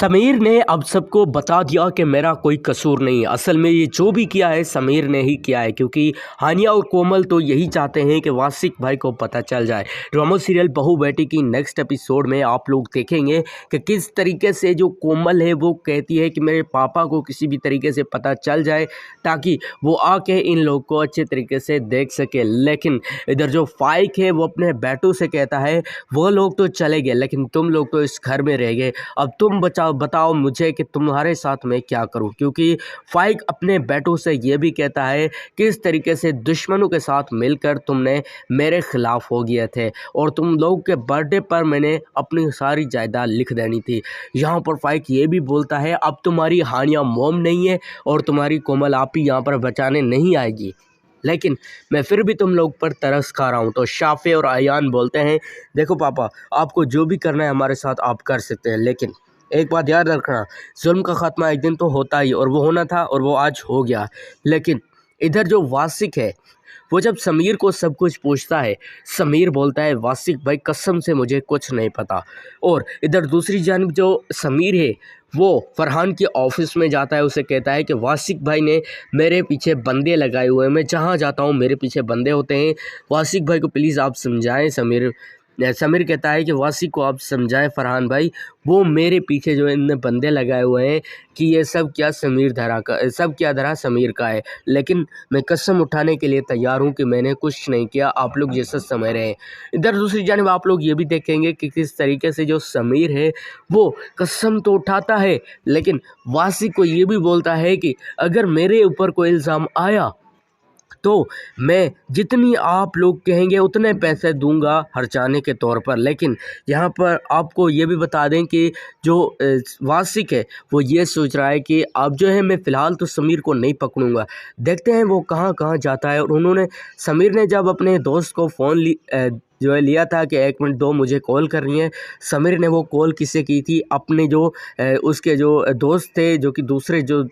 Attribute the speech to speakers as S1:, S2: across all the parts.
S1: समीर ने अब सबको बता दिया कि मेरा कोई कसूर नहीं है। असल में ये जो भी किया है समीर ने ही किया है, क्योंकि हानिया और कोमल तो यही चाहते हैं कि वासिक भाई को पता चल जाए। ड्रामा सीरियल बहू बेटी की नेक्स्ट एपिसोड में आप लोग देखेंगे कि किस तरीके से जो कोमल है वो कहती है कि मेरे पापा को किसी भी तरीके से पता चल जाए ताकि वो आके इन लोग को अच्छे तरीके से देख सके। लेकिन इधर जो फाइक है वो अपने बेटों से कहता है वो लोग तो चले गए लेकिन तुम लोग तो इस घर में रह गए, अब तुम बताओ मुझे कि तुम्हारे साथ मैं क्या करूं। क्योंकि फाइक अपने बेटों से ये भी कहता है किस तरीके से दुश्मनों के साथ मिलकर तुमने मेरे खिलाफ हो गए थे और तुम लोग के बर्थडे पर मैंने अपनी सारी जायदाद लिख देनी थी। यहाँ पर फाइक ये भी बोलता है अब तुम्हारी हानिया मोम नहीं है और तुम्हारी कोमल आप ही यहाँ पर बचाने नहीं आएगी, लेकिन मैं फिर भी तुम लोग पर तरस खा रहा हूँ। तो शाफे और आयान बोलते हैं देखो पापा, आपको जो भी करना है हमारे साथ आप कर सकते हैं, लेकिन एक बात याद रखना, जुल्म का खात्मा एक दिन तो होता ही और वो होना था और वो आज हो गया। लेकिन इधर जो वासिक है वो जब समीर को सब कुछ पूछता है, समीर बोलता है वासिक भाई कसम से मुझे कुछ नहीं पता। और इधर दूसरी जानिब जो समीर है वो फरहान के ऑफिस में जाता है, उसे कहता है कि वासिक भाई ने मेरे पीछे बंदे लगाए हुए हैं, मैं जहाँ जाता हूँ मेरे पीछे बंदे होते हैं, वासिक भाई को प्लीज़ आप समझाएं। समीर कहता है कि वासिक को आप समझाएं फरहान भाई, वो मेरे पीछे जो है इनने बंदे लगाए हुए हैं कि ये सब क्या धरा समीर का है, लेकिन मैं कसम उठाने के लिए तैयार हूँ कि मैंने कुछ नहीं किया, आप लोग जैसा समझ रहे हैं। इधर दूसरी जानिब आप लोग ये भी देखेंगे कि किस तरीके से जो समीर है वो कसम तो उठाता है लेकिन वासिक को ये भी बोलता है कि अगर मेरे ऊपर कोई इल्ज़ाम आया तो मैं जितनी आप लोग कहेंगे उतने पैसे दूंगा हर्जाने के तौर पर। लेकिन यहाँ पर आपको ये भी बता दें कि जो वासिक है वो ये सोच रहा है कि अब जो है मैं फ़िलहाल तो समीर को नहीं पकड़ूंगा, देखते हैं वो कहाँ कहाँ जाता है। और समीर ने जब अपने दोस्त को फ़ोन जो है लिया था कि 1 मिनट दो मुझे कॉल करनी है, समीर ने वो कॉल किसे की थी, अपने जो उसके जो दोस्त थे जो कि दूसरे जो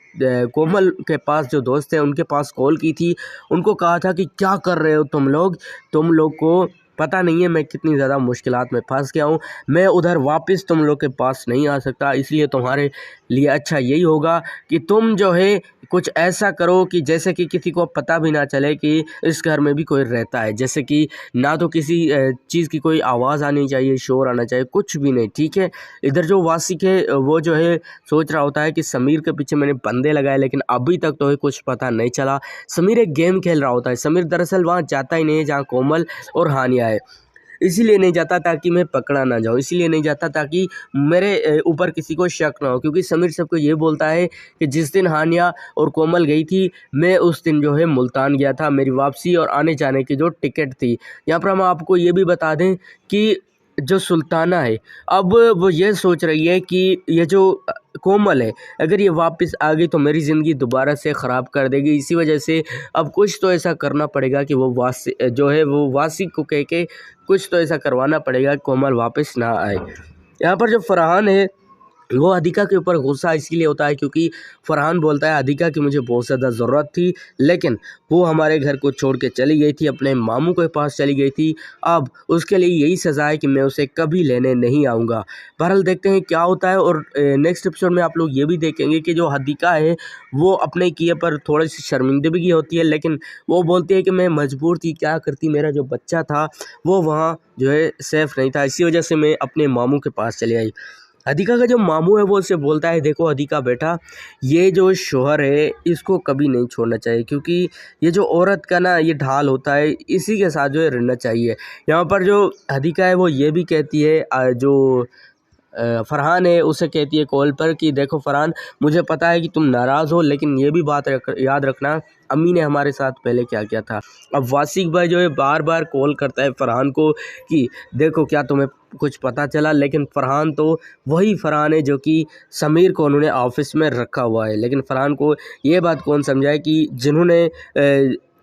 S1: कोमल के पास जो दोस्त थे उनके पास कॉल की थी। उनको कहा था कि क्या कर रहे हो तुम लोग को पता नहीं है मैं कितनी ज़्यादा मुश्किलात में फंस गया हूँ, मैं उधर वापस तुम लोग के पास नहीं आ सकता, इसलिए तुम्हारे लिए अच्छा यही होगा कि तुम जो है कुछ ऐसा करो कि जैसे कि किसी को पता भी ना चले कि इस घर में भी कोई रहता है, जैसे कि ना तो किसी चीज़ की कोई आवाज़ आनी चाहिए, शोर आना चाहिए, कुछ भी नहीं, ठीक है। इधर जो वासिक है वो जो है सोच रहा होता है कि समीर के पीछे मैंने बंदे लगाए लेकिन अभी तक तो है कुछ पता नहीं चला। समीर एक गेम खेल रहा होता है, समीर दरअसल वहाँ जाता ही नहीं है जहाँ कोमल और हानिया है, इसीलिए नहीं जाता ताकि मैं पकड़ा ना जाऊँ, इसीलिए नहीं जाता ताकि मेरे ऊपर किसी को शक ना हो। क्योंकि समीर सबको ये बोलता है कि जिस दिन हानिया और कोमल गई थी मैं उस दिन जो है मुल्तान गया था, मेरी वापसी और आने जाने की जो टिकट थी। यहाँ पर हम आपको ये भी बता दें कि जो सुल्ताना है अब वो ये सोच रही है कि ये जो कोमल है अगर ये वापस आ गई तो मेरी ज़िंदगी दोबारा से ख़राब कर देगी, इसी वजह से अब कुछ तो ऐसा करना पड़ेगा कि वो वासिक को कह के कुछ तो ऐसा करवाना पड़ेगा कि कोमल वापस ना आए। यहाँ पर जो फरहान है वो अधिका के ऊपर गुस्सा इसलिए होता है क्योंकि फरहान बोलता है अधिका की मुझे बहुत ज़्यादा ज़रूरत थी लेकिन वो हमारे घर को छोड़ के चली गई थी, अपने मामू के पास चली गई थी, अब उसके लिए यही सज़ा है कि मैं उसे कभी लेने नहीं आऊँगा। बहरहाल देखते हैं क्या होता है। और नेक्स्ट एपिसोड में आप लोग ये भी देखेंगे कि जो अधिका है वो अपने किए पर थोड़ी सी शर्मिंदगी होती है, लेकिन वो बोलती है कि मैं मजबूर थी, क्या करती, मेरा जो बच्चा था वो वहाँ जो है सेफ़ नहीं था, इसी वजह से मैं अपने मामू के पास चली आई। अधिका का जो मामू है वो उसे बोलता है देखो अधिका बेटा, ये जो शोहर है इसको कभी नहीं छोड़ना चाहिए क्योंकि ये जो औरत का ना ये ढाल होता है, इसी के साथ जो है रहना चाहिए। यहाँ पर जो अधिका है वो ये भी कहती है जो फरहान है उसे कहती है कॉल पर कि देखो फरहान, मुझे पता है कि तुम नाराज़ हो लेकिन ये भी बात याद रखना अम्मी ने हमारे साथ पहले क्या किया था। अब वासिक भाई जो है बार बार कॉल करता है फरहान को कि देखो क्या तुम्हें कुछ पता चला, लेकिन फरहान तो वही फरहान है जो कि समीर को उन्होंने ऑफिस में रखा हुआ है। लेकिन फरहान को ये बात कौन समझाए कि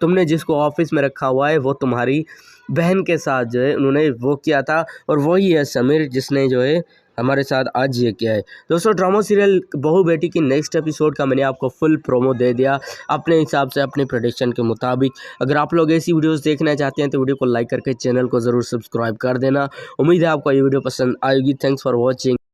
S1: तुमने जिसको ऑफिस में रखा हुआ है वो तुम्हारी बहन के साथ जो है उन्होंने वो किया था और वही है समीर जिसने जो है हमारे साथ आज ये किया है। दोस्तों ड्रामा सीरियल बहू बेटी की नेक्स्ट एपिसोड का मैंने आपको फुल प्रोमो दे दिया अपने हिसाब से अपने प्रेडिक्शन के मुताबिक। अगर आप लोग ऐसी वीडियोस देखना चाहते हैं तो वीडियो को लाइक करके चैनल को ज़रूर सब्सक्राइब कर देना। उम्मीद है आपको ये वीडियो पसंद आएगी। Thanks for watching.